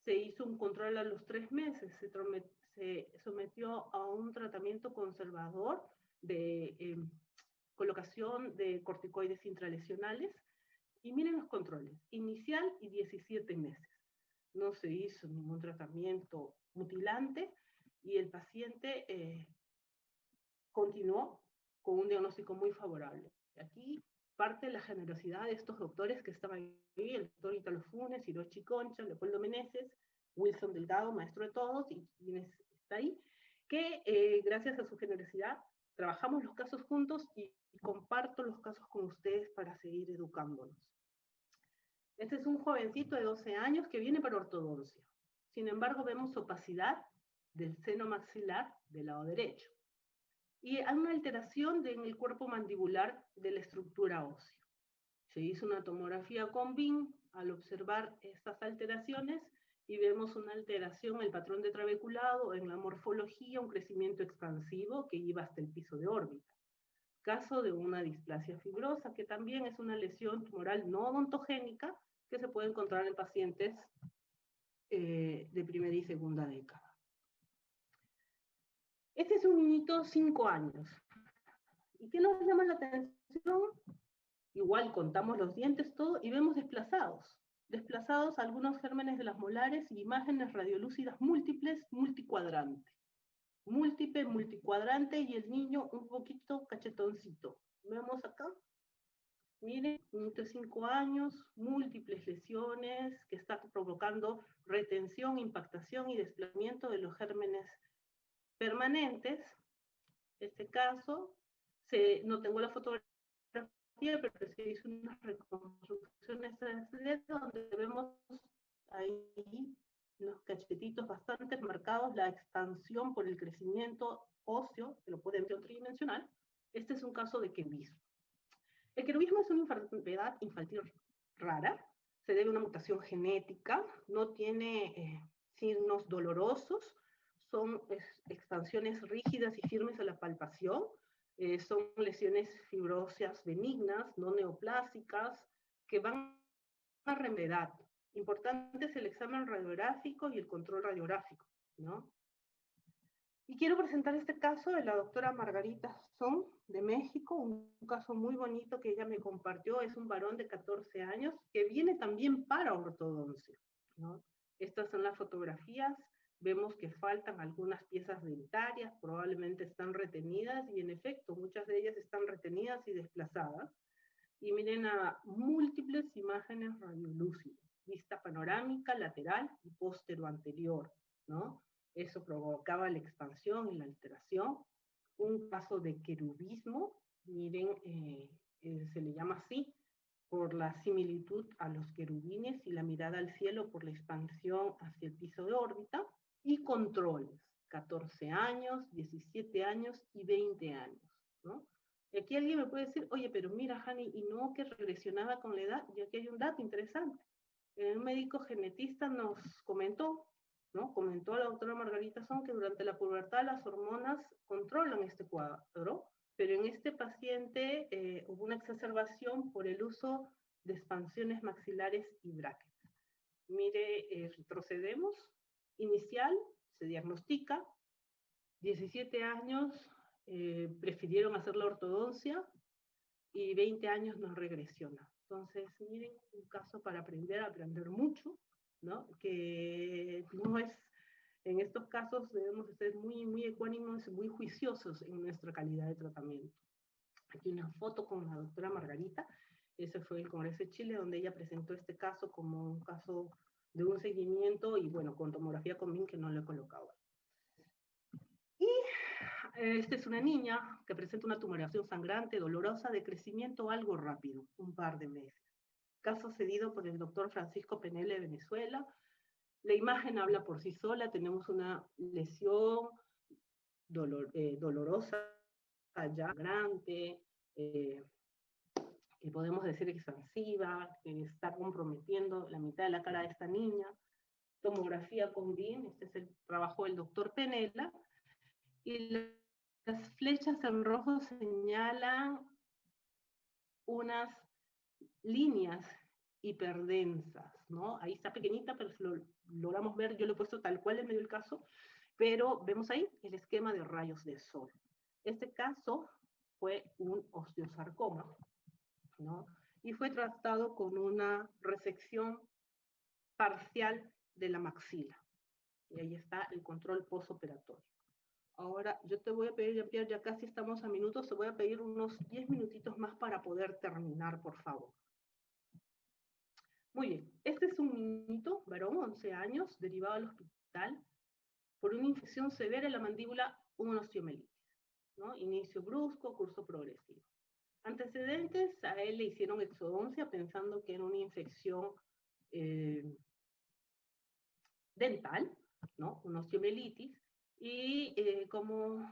se hizo un control a los 3 meses, se sometió a un tratamiento conservador de colocación de corticoides intralesionales, y miren los controles, inicial y 17 meses. No se hizo ningún tratamiento mutilante, y el paciente continuó con un diagnóstico muy favorable. Aquí parte la generosidad de estos doctores que estaban ahí, el doctor Italo Funes, Hirochi Concha, Leopoldo Meneses, Wilson Delgado, maestro de todos, y quienes está ahí, que gracias a su generosidad trabajamos los casos juntos, y comparto los casos con ustedes para seguir educándonos. Este es un jovencito de 12 años que viene para ortodoncia. Sin embargo, vemos opacidad del seno maxilar del lado derecho. Y hay una alteración en el cuerpo mandibular de la estructura ósea. Se hizo una tomografía con BIM al observar estas alteraciones, y vemos una alteración en el patrón de trabeculado, en la morfología, un crecimiento expansivo que iba hasta el piso de órbita. Caso de una displasia fibrosa, que también es una lesión tumoral no odontogénica que se puede encontrar en pacientes de primera y segunda década. Este es un niñito 5 años. ¿Y qué nos llama la atención? Igual contamos los dientes, todo, y vemos desplazados algunos gérmenes de las molares y imágenes radiolúcidas múltiples, multicuadrante. Múltiple, multicuadrante, y el niño un poquito cachetoncito. Vemos acá, miren, niño de 5 años, múltiples lesiones que están provocando retención, impactación y desplazamiento de los gérmenes permanentes. Este caso, no tengo la fotografía, pero se hizo unas reconstrucciones 3D donde vemos ahí los cachetitos bastante marcados, la expansión por el crecimiento óseo, que lo pueden ver tridimensional. Este es un caso de querubismo. El querubismo es una enfermedad infantil rara, se debe a una mutación genética, no tiene signos dolorosos, son expansiones rígidas y firmes a la palpación, son lesiones fibrosas benignas, no neoplásicas, que van a remediar. Importante es el examen radiográfico y el control radiográfico, ¿no? Y quiero presentar este caso de la doctora Margarita Son, de México, un caso muy bonito que ella me compartió. Es un varón de 14 años que viene también para ortodoncia, ¿no? Estas son las fotografías. Vemos que faltan algunas piezas dentarias, probablemente están retenidas, y en efecto, muchas de ellas están retenidas y desplazadas. Y miren a múltiples imágenes radiolúcidas, vista panorámica, lateral y póstero-anterior, ¿no? Eso provocaba la expansión y la alteración. Un caso de querubismo, miren, se le llama así, por la similitud a los querubines y la mirada al cielo por la expansión hacia el piso de órbita. Y controles, 14 años, 17 años y 20 años, ¿no? Y aquí alguien me puede decir, oye, pero mira, Hani, y no que regresionaba con la edad. Y aquí hay un dato interesante. Un médico genetista nos comentó, ¿no? Comentó a la doctora Margarita Son que durante la pubertad las hormonas controlan este cuadro, pero en este paciente hubo una exacerbación por el uso de expansiones maxilares y brackets. Mire, retrocedemos. Inicial, se diagnostica, 17 años, prefirieron hacer la ortodoncia y 20 años no regresiona. Entonces, miren, un caso para aprender mucho, ¿no? Que no es, en estos casos debemos ser muy ecuánimos, muy juiciosos en nuestra calidad de tratamiento. Aquí una foto con la doctora Margarita, ese fue el Congreso de Chile, donde ella presentó este caso como un caso de un seguimiento, y bueno, con tomografía con MIN que no lo he colocado. Y esta es una niña que presenta una tumoración sangrante, dolorosa, de crecimiento algo rápido, un par de meses. Caso cedido por el doctor Francisco Penele de Venezuela. La imagen habla por sí sola, tenemos una lesión dolorosa, ya grande, que podemos decir expansiva, que está comprometiendo la mitad de la cara de esta niña. Tomografía con BIM, este es el trabajo del doctor Penela, y las flechas en rojo señalan unas líneas hiperdensas, ¿no? Ahí está pequeñita, pero si lo logramos ver, yo lo he puesto tal cual en medio del caso, pero vemos ahí el esquema de rayos de sol. Este caso fue un osteosarcoma, ¿no? Y fue tratado con una resección parcial de la maxila. Y ahí está el control postoperatorio. Ahora, yo te voy a pedir, Jean-Pierre, ya casi estamos a minutos, te voy a pedir unos 10 minutitos más para poder terminar, por favor. Muy bien, este es un niñito, varón, 11 años, derivado al hospital por una infección severa en la mandíbula, una osteomelitis, ¿no? Inicio brusco, curso progresivo. Antecedentes, a él le hicieron exodoncia pensando que era una infección dental, ¿no? Una osteomelitis, y como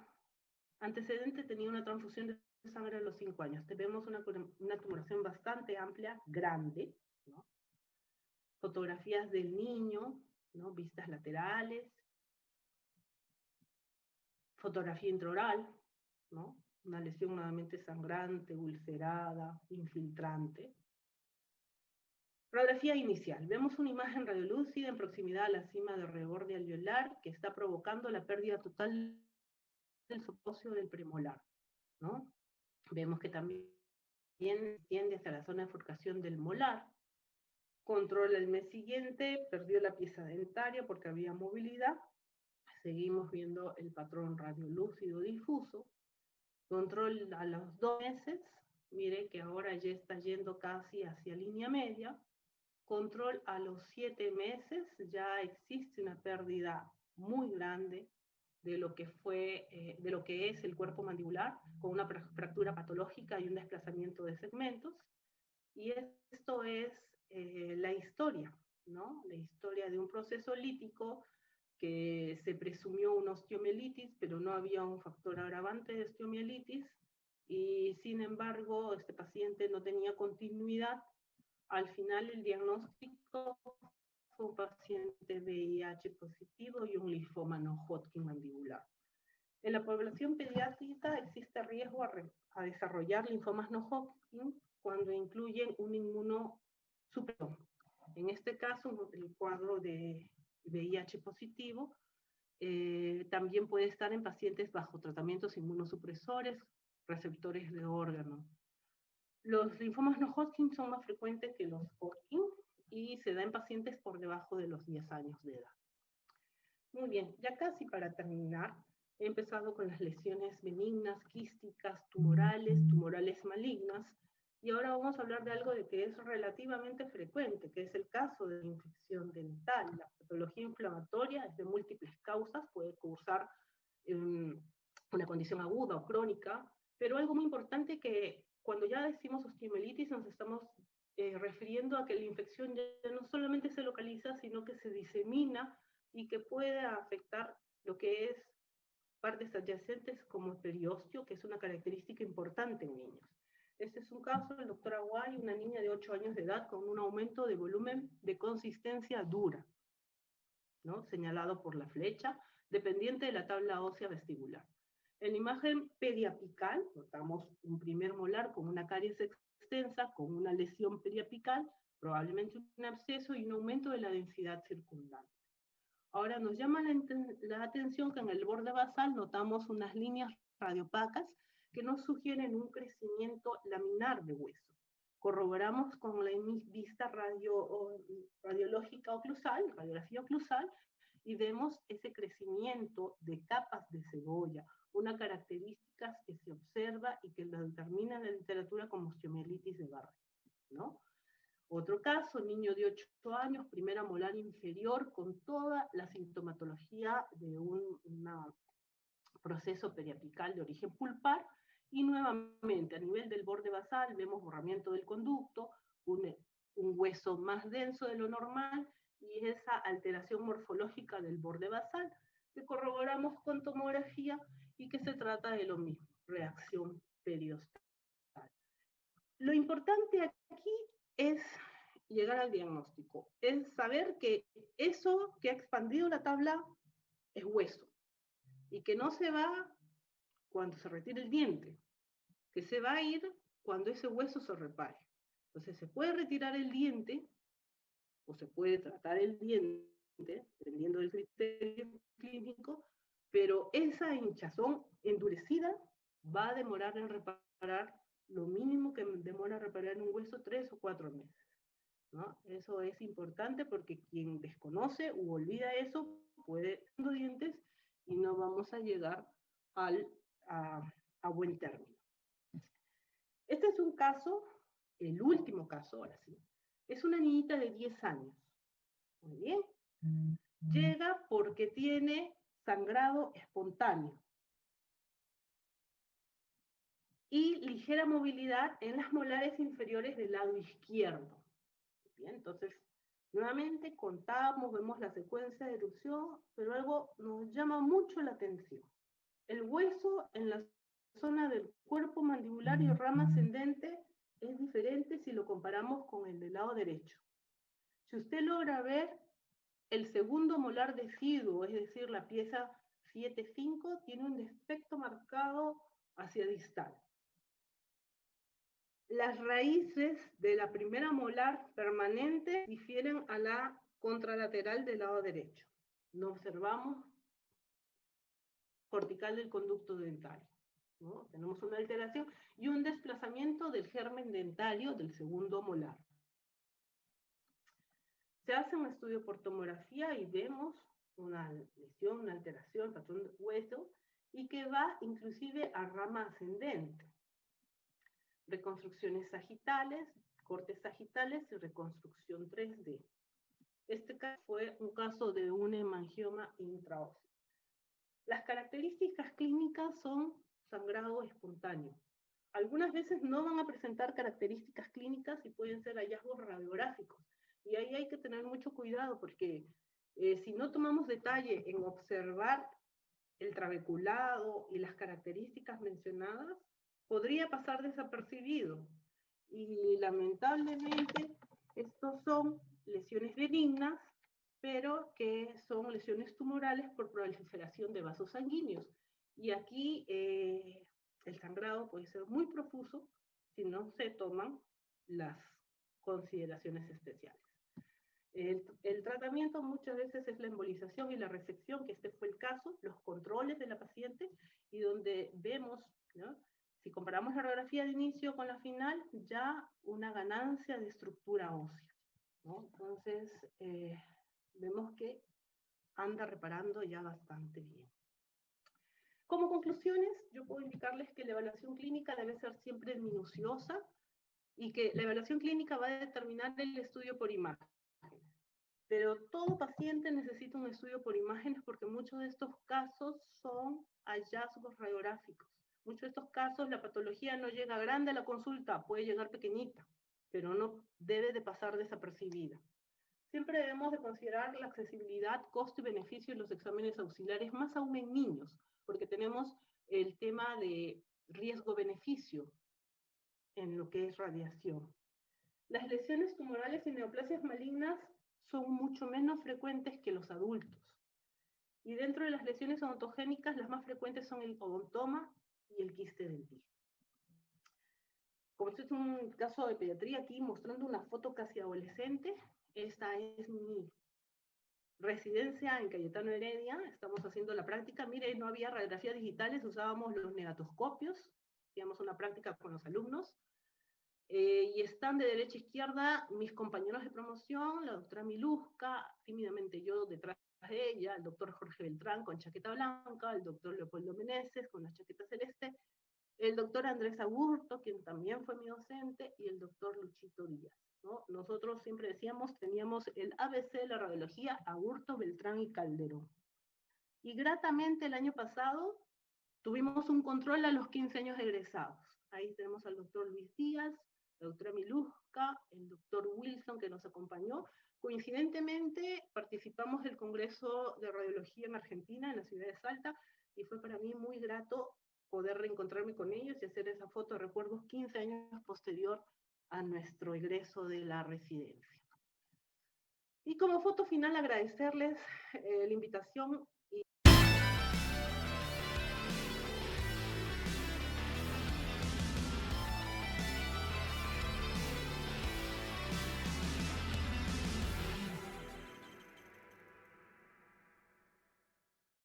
antecedente tenía una transfusión de sangre a los 5 años. Tenemos una tumoración bastante amplia, grande, ¿no? Fotografías del niño, ¿no? Vistas laterales, fotografía intraoral, ¿no? Una lesión nuevamente sangrante, ulcerada, infiltrante. Radiografía inicial. Vemos una imagen radiolúcida en proximidad a la cima del reborde alveolar que está provocando la pérdida total del sopocio del premolar, ¿no? Vemos que también tiende hacia la zona de bifurcación del molar. Control el mes siguiente, perdió la pieza dentaria porque había movilidad. Seguimos viendo el patrón radiolúcido difuso. Control a los 2 meses, mire que ahora ya está yendo casi hacia línea media. Control a los 7 meses, ya existe una pérdida muy grande de lo que de lo que es el cuerpo mandibular, con una fractura patológica y un desplazamiento de segmentos. Y esto es la historia, ¿no? La historia de un proceso lítico que se presumió una osteomielitis, pero no había un factor agravante de osteomielitis, y sin embargo este paciente no tenía continuidad. Al final el diagnóstico fue un paciente VIH positivo y un linfoma no Hodgkin mandibular. En la población pediátrica existe riesgo a desarrollar linfomas no Hodgkin cuando incluyen un inmunosupresor. En este caso, el cuadro de VIH positivo también puede estar en pacientes bajo tratamientos inmunosupresores, receptores de órganos. Los linfomas no Hodgkin son más frecuentes que los Hodgkin y se da en pacientes por debajo de los 10 años de edad. Muy bien, ya casi para terminar, he empezado con las lesiones benignas, quísticas, tumorales malignas, y ahora vamos a hablar de algo de que es relativamente frecuente, que es el caso de la infección dental. La patología inflamatoria es de múltiples causas, puede causar una condición aguda o crónica, pero algo muy importante que cuando ya decimos osteomielitis nos estamos refiriendo a que la infección ya no solamente se localiza, sino que se disemina y que puede afectar lo que es partes adyacentes como el periósteo, que es una característica importante en niños. Este es un caso del doctor Aguay, una niña de 8 años de edad con un aumento de volumen de consistencia dura, ¿no? Señalado por la flecha, dependiente de la tabla ósea vestibular. En la imagen periapical, notamos un primer molar con una caries extensa, con una lesión periapical, probablemente un absceso y un aumento de la densidad circundante. Ahora nos llama la atención que en el borde basal notamos unas líneas radiopacas que nos sugieren un crecimiento laminar de hueso. Corroboramos con la vista radiológica oclusal, radiografía oclusal, y vemos ese crecimiento de capas de cebolla, una característica que se observa y que la determina en la literatura como osteomielitis de Barrett, ¿no? Otro caso, niño de 8 años, primera molar inferior, con toda la sintomatología de un proceso periapical de origen pulpar, y nuevamente a nivel del borde basal vemos borramiento del conducto, un hueso más denso de lo normal, y esa alteración morfológica del borde basal, que corroboramos con tomografía y que se trata de lo mismo, reacción periostal. Lo importante aquí es llegar al diagnóstico, es saber que eso que ha expandido la tabla es hueso, y que no se va cuando se retire el diente, que se va a ir cuando ese hueso se repare. Entonces se puede retirar el diente o se puede tratar el diente, dependiendo del criterio clínico, pero esa hinchazón endurecida va a demorar en reparar lo mínimo que demora reparar un hueso 3 o 4 meses. ¿No? Eso es importante porque quien desconoce u olvida eso puede tener dientes y no vamos a llegar a buen término. Este es un caso, el último caso, ahora sí. Es una niñita de 10 años. Muy bien. Llega porque tiene sangrado espontáneo y ligera movilidad en las molares inferiores del lado izquierdo. Bien, entonces, nuevamente contamos, vemos la secuencia de erupción, pero algo nos llama mucho la atención. El hueso en la zona del cuerpo mandibular y rama ascendente es diferente si lo comparamos con el del lado derecho. Si usted logra ver el segundo molar deciduo, es decir, la pieza 7,5, tiene un defecto marcado hacia distal. Las raíces de la primera molar permanente difieren a la contralateral del lado derecho. No observamos cortical del conducto dentario, ¿no? Tenemos una alteración y un desplazamiento del germen dentario del segundo molar. Se hace un estudio por tomografía y vemos una lesión, una alteración, patrón de hueso, y que va inclusive a rama ascendente. Reconstrucciones sagitales, cortes sagitales y reconstrucción 3D. Este caso fue un caso de un hemangioma intraóseo. Las características clínicas son sangrado espontáneo. Algunas veces no van a presentar características clínicas y pueden ser hallazgos radiográficos. Y ahí hay que tener mucho cuidado porque si no tomamos detalle en observar el trabeculado y las características mencionadas, podría pasar desapercibido. Y lamentablemente estos son lesiones benignas, pero que son lesiones tumorales por proliferación de vasos sanguíneos. Y aquí el sangrado puede ser muy profuso si no se toman las consideraciones especiales. El tratamiento muchas veces es la embolización y la resección, que este fue el caso, los controles de la paciente, y donde vemos, ¿no?, si comparamos la radiografía de inicio con la final, ya una ganancia de estructura ósea, ¿no? Entonces, vemos que anda reparando ya bastante bien. Como conclusiones, yo puedo indicarles que la evaluación clínica debe ser siempre minuciosa y que la evaluación clínica va a determinar el estudio por imágenes. Pero todo paciente necesita un estudio por imágenes porque muchos de estos casos son hallazgos radiográficos. Muchos de estos casos la patología no llega grande a la consulta, puede llegar pequeñita, pero no debe de pasar desapercibida. Siempre debemos de considerar la accesibilidad, costo y beneficio de los exámenes auxiliares, más aún en niños, porque tenemos el tema de riesgo-beneficio en lo que es radiación. Las lesiones tumorales y neoplasias malignas son mucho menos frecuentes que los adultos. Y dentro de las lesiones odontogénicas, las más frecuentes son el odontoma y el quiste dentil. Como este es un caso de pediatría aquí mostrando una foto casi adolescente, esta es mi residencia en Cayetano Heredia, estamos haciendo la práctica. Mire, no había radiografías digitales, usábamos los negatoscopios, hacíamos una práctica con los alumnos. Y están de derecha a izquierda mis compañeros de promoción, la doctora Miluska, tímidamente yo detrás de ella, el doctor Jorge Beltrán con chaqueta blanca, el doctor Leopoldo Meneses con la chaqueta celeste, el doctor Andrés Agurto, quien también fue mi docente, y el doctor Luchito Díaz, ¿no? Nosotros siempre decíamos, teníamos el ABC de la radiología, Agurto, Beltrán y Calderón. Y gratamente el año pasado tuvimos un control a los 15 años de egresados. Ahí tenemos al doctor Luis Díaz, la doctora Miluska, el doctor Wilson que nos acompañó. Coincidentemente participamos del Congreso de Radiología en Argentina, en la ciudad de Salta, y fue para mí muy grato poder reencontrarme con ellos y hacer esa foto de recuerdos 15 años posterior a nuestro egreso de la residencia. Y como foto final agradecerles la invitación